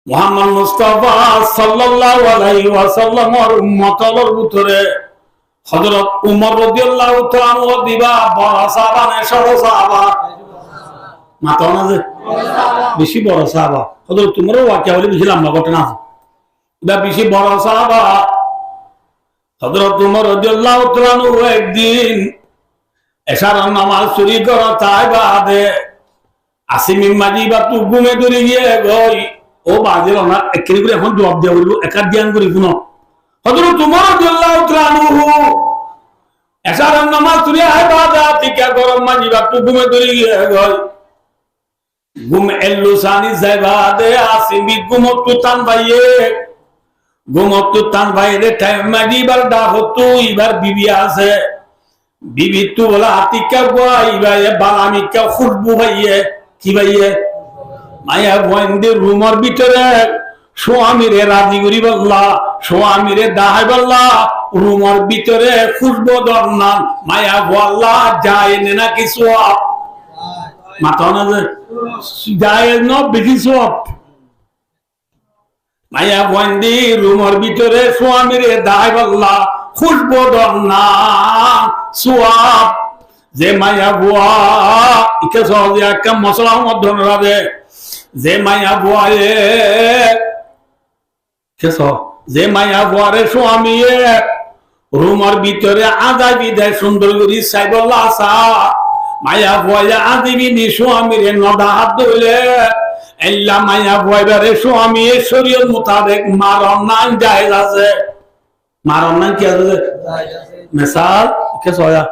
মুহাম্মদ মুস্তাফা সাল্লাল্লাহু আলাইহি ওয়াসাল্লামের উম্মতের ভিতরে হযরত উমর রাদিয়াল্লাহু তাআলা দিবা বড় সাহাবা না ছোট সাহাবা? মাতা না যে বেশি বড় সাহাবা। হযরত উমরের ওয়াকিয়া বলে বেশি লম্বা ঘটনা আছে, এটা বেশি বড় সাহাবা। হযরত উমর রাদিয়াল্লাহু তাআলা একদিন এশার নামাজ চুরি করা তাই বাদে আসিমি মাজি বা তু ঘুমে ধরে গিয়ে গই ও বাজে না একরি করে এখন জবাব দেওয়া হইল একার ধ্যান করি শুনো। হযরত উমর রাদিয়াল্লাহু তাআলা এশার নামাজ চুরি হয় বাদা টিকা গরম মাজি বা তু ঘুমে ধরে গিয়ে গই ঘুম এল্লু সানি যাইবাদে আসিমি ঘুমত তান ভাইয়ে ঘুমত তান ভাইরে টাইম মাজি বার ডাহতু ইবার বিবি আছে বিবি তু বলা আতিকা গোয়াই ভাই বালামিকা খুশবু ভাইয়ে কি ভাইয়ে মায়া গোয়েন্দের রুমের ভিতরে স্বামীরে রাজি করি বললা স্বামীরে দাহাই বললা রুমের ভিতরে খুশবু দরনান মায়া গোয়াল্লা যায় না কিছু মাথা না যায় না বেশি সব মায়া গোয়েন্দি রুমের ভিতরে স্বামীরে দাহাই বললা খুশবু দরনান সোয়াব যে মায়া বুয়া ইকে সহজে একটা মশলার মধ্যে রাবে যে মায়া বুয়ারে যে মায়া বুয়ারে স্বামী রুমের ভিতরে আদাবি দেয় সুন্দর করে সাইবল্লা আসা মায়া বুয়া আদিবি নি স্বামীরে নদা হাত ধরলে এল্লা মায়া বুয়ারে স্বামী শরীয়ত মোতাবেক মারণ জায়েজ আছে। মারণ কি আছে মিসাল কে সয়া